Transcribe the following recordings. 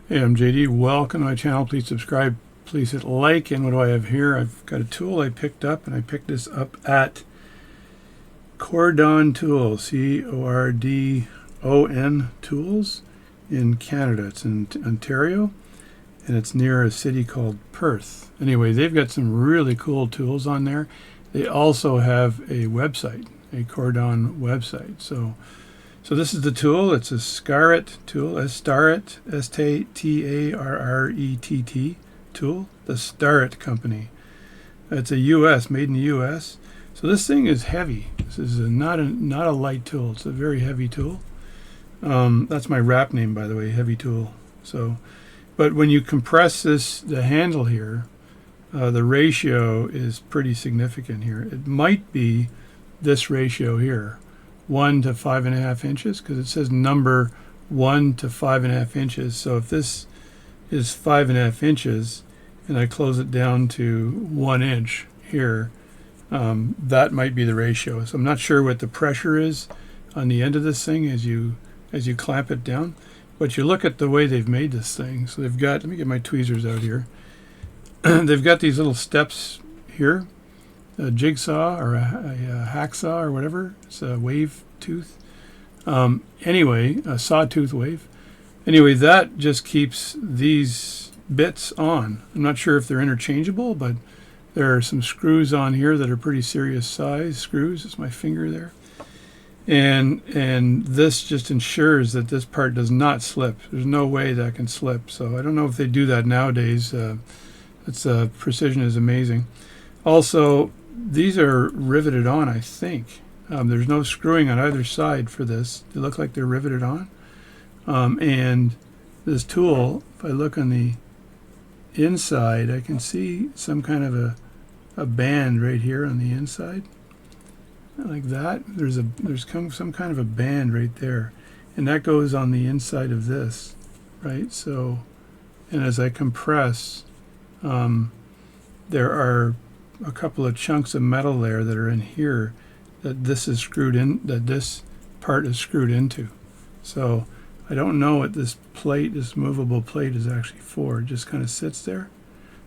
Hey, I'm JD. Welcome to my channel. Please subscribe. Please hit like. And what do I have here? I've got a tool I picked up, and I picked this up at Cordon Tools, Cordon Tools in Canada. It's in Ontario, and it's near a city called Perth. Anyway, they've got some really cool tools on there. They also have a website, a Cordon website. So this is the tool. It's a Starrett tool, a Starrett, Starrett tool, the Starrett company. It's a U.S., made in the U.S. So this thing is heavy. This is not a light tool. It's a very heavy tool. That's my wrap name, by the way, heavy tool. So, but when you compress the handle here, the ratio is pretty significant here. It might be this ratio here. 1 to 5.5 inches, because it says number 1 to 5.5 inches. So if this is 5.5 inches and I close it down to 1 inch here, that might be the ratio. So I'm not sure what the pressure is on the end of this thing as you clamp it down, but you look at the way they've made this thing. So they've got, let me get my tweezers out here. They've got these little steps here, a jigsaw or a hacksaw or whatever. It's a wave tooth. Anyway, a sawtooth wave. Anyway, that just keeps these bits on. I'm not sure if they're interchangeable, but there are some screws on here that are pretty serious size screws. It's my finger there. And this just ensures that this part does not slip. There's no way that can slip. So I don't know if they do that nowadays. Precision is amazing. Also, these are riveted on, I think. There's no screwing on either side for this. They look like they're riveted on. And this tool, if I look on the inside, I can see some kind of a band right here on the inside. Like that. There's some kind of a band right there. And that goes on the inside of this, right? So, and as I compress, there are a couple of chunks of metal there that are in here that this is screwed in, that this part is screwed into. So I don't know what this plate, this movable plate, is actually for. It just kind of sits there.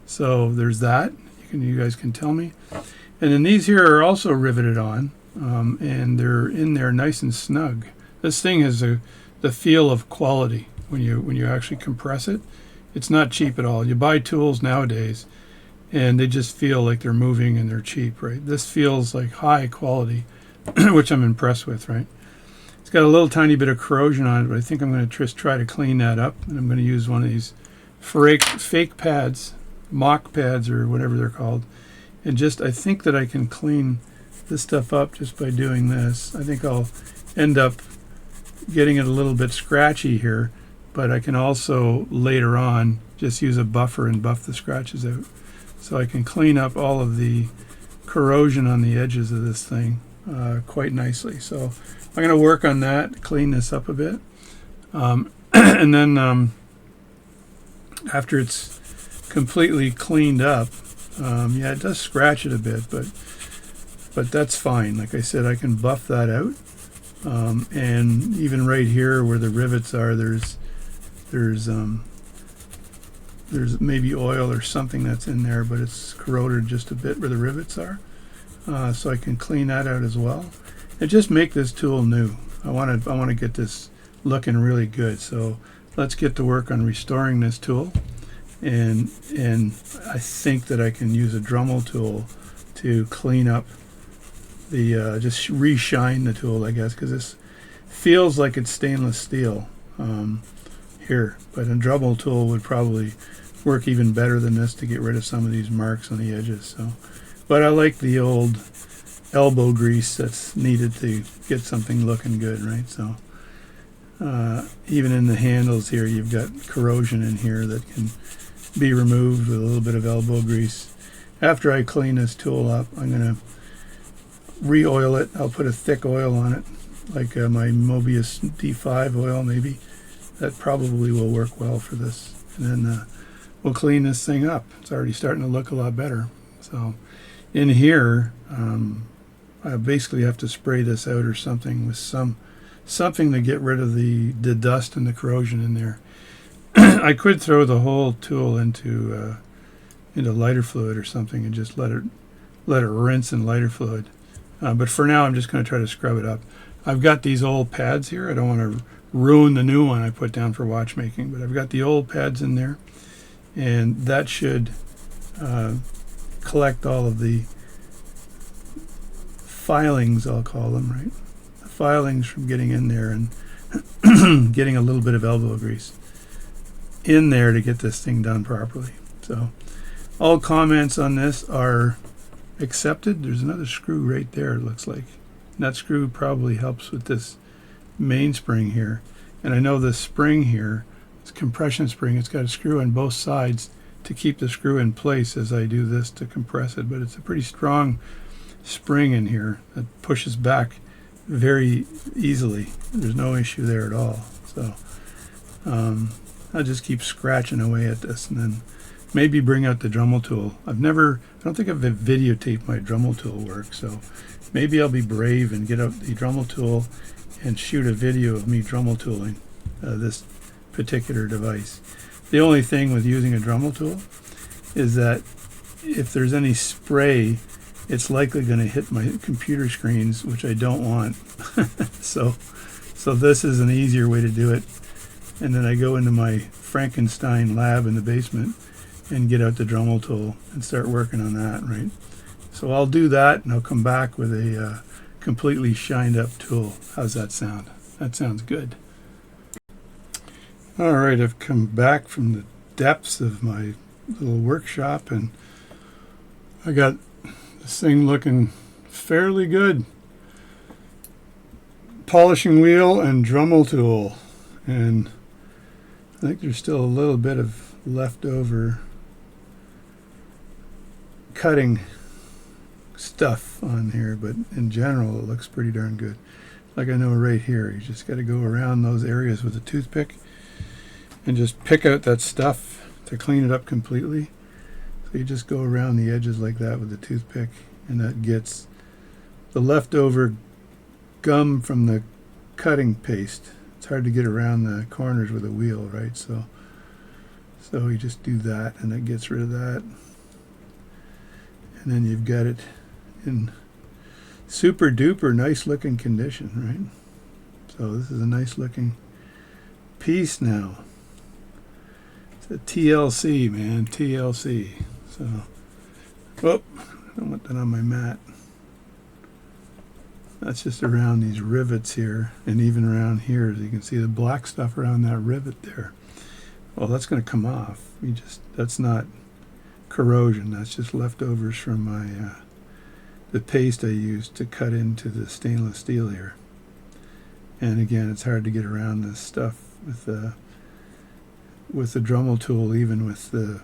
So there's that. You guys can tell me. And then these here are also riveted on, and they're in there nice and snug. This thing has the feel of quality when you actually compress it. It's not cheap at all. You buy tools nowadays, and they just feel like they're moving and they're cheap, right? This feels like high quality, which I'm impressed with, right? It's got a little tiny bit of corrosion on it, but I think I'm going to just try to clean that up, and I'm going to use one of these fake pads, mock pads or whatever they're called, and I think that I can clean this stuff up just by doing this. I think I'll end up getting it a little bit scratchy here, but I can also later on just use a buffer and buff the scratches out. So I can clean up all of the corrosion on the edges of this thing quite nicely. So I'm going to work on that, clean this up a bit. And then after it's completely cleaned up, yeah, it does scratch it a bit, but that's fine. Like I said, I can buff that out. And even right here where the rivets are, there's maybe oil or something that's in there, but it's corroded just a bit where the rivets are. So I can clean that out as well, and just make this tool new. I want to get this looking really good. So let's get to work on restoring this tool, and I think that I can use a Dremel tool to clean up the just re-shine the tool, I guess, because this feels like it's stainless steel here, but a Dremel tool would probably work even better than this to get rid of some of these marks on the edges. So, but I like the old elbow grease that's needed to get something looking good, right? So even in the handles here, you've got corrosion in here that can be removed with a little bit of elbow grease. After I clean this tool up, I'm going to re-oil it. I'll put a thick oil on it, like my Mobius D5 oil maybe. That probably will work well for this. And then we'll clean this thing up. It's already starting to look a lot better. So in here, I basically have to spray this out or something with something to get rid of the dust and the corrosion in there. I could throw the whole tool into lighter fluid or something and just let it rinse in lighter fluid. But for now, I'm just going to try to scrub it up. I've got these old pads here. I don't want to ruin the new one I put down for watchmaking, but I've got the old pads in there, and that should collect all of the filings, I'll call them, right? The filings from getting in there and getting a little bit of elbow grease in there to get this thing done properly. So all comments on this are accepted. There's another screw right there, it looks like. And that screw probably helps with this mainspring here. And I know this spring here, this compression spring, it's got a screw on both sides to keep the screw in place as I do this to compress it. But it's a pretty strong spring in here that pushes back very easily. There's no issue there at all. So I'll just keep scratching away at this and then maybe bring out the Dremel tool. I don't think I've videotaped my Dremel tool work, so maybe I'll be brave and get out the Dremel tool and shoot a video of me Dremel tooling this particular device. The only thing with using a Dremel tool is that if there's any spray, it's likely going to hit my computer screens, which I don't want. so this is an easier way to do it. And then I go into my Frankenstein lab in the basement and get out the Dremel tool and start working on that, right? So I'll do that, and I'll come back with a completely shined up tool. How's that sound? That sounds good. All right, I've come back from the depths of my little workshop, and I got this thing looking fairly good. Polishing wheel and Dremel tool, and I think there's still a little bit of leftover cutting stuff on here, but in general it looks pretty darn good. Like I know right here, you just got to go around those areas with a toothpick and just pick out that stuff to clean it up completely. So you just go around the edges like that with the toothpick, and that gets the leftover gum from the cutting paste. It's hard to get around the corners with a wheel, right? So you just do that, and it gets rid of that. And then you've got it in super duper nice looking condition, right? So this is a nice looking piece now. It's a TLC, man, TLC. So, oh, I don't want that on my mat. That's just around these rivets here, and even around here, as you can see the black stuff around that rivet there. Well, that's going to come off. That's not corrosion. That's just leftovers from my the paste I used to cut into the stainless steel here. And again, it's hard to get around this stuff with the Dremel tool, even with a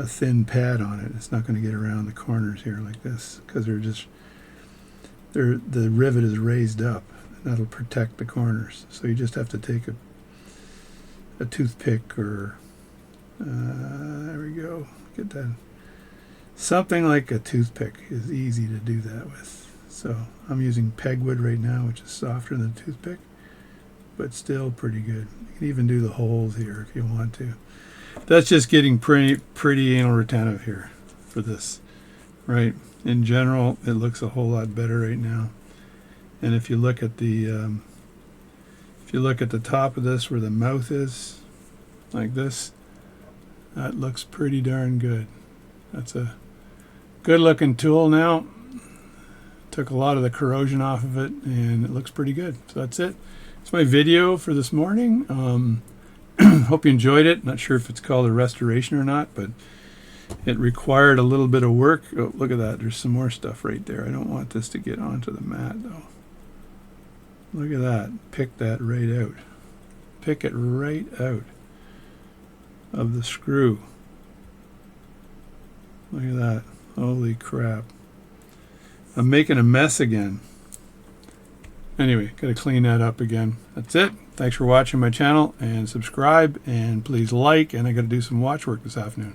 thin pad on it. It's not going to get around the corners here like this, because the rivet is raised up. That'll protect the corners. So you just have to take a toothpick, or there we go, get that. Something like a toothpick is easy to do that with. So I'm using pegwood right now, which is softer than a toothpick, but still pretty good. You can even do the holes here if you want to. That's just getting pretty anal retentive here for this, right? In general, it looks a whole lot better right now. And if you look at the top of this, where the mouth is, like this, that looks pretty darn good. That's a good looking tool now. Took a lot of the corrosion off of it, and it looks pretty good. So that's it. It's my video for this morning. Hope you enjoyed it. Not sure if it's called a restoration or not, but it required a little bit of work. Oh, look at that. There's some more stuff right there. I don't want this to get onto the mat, though. Look at that. Pick that right out. Pick it right out of the screw. Look at that. Holy crap. I'm making a mess again. Anyway, got to clean that up again. That's it. Thanks for watching my channel, and subscribe, and please like, and I got to do some watch work this afternoon.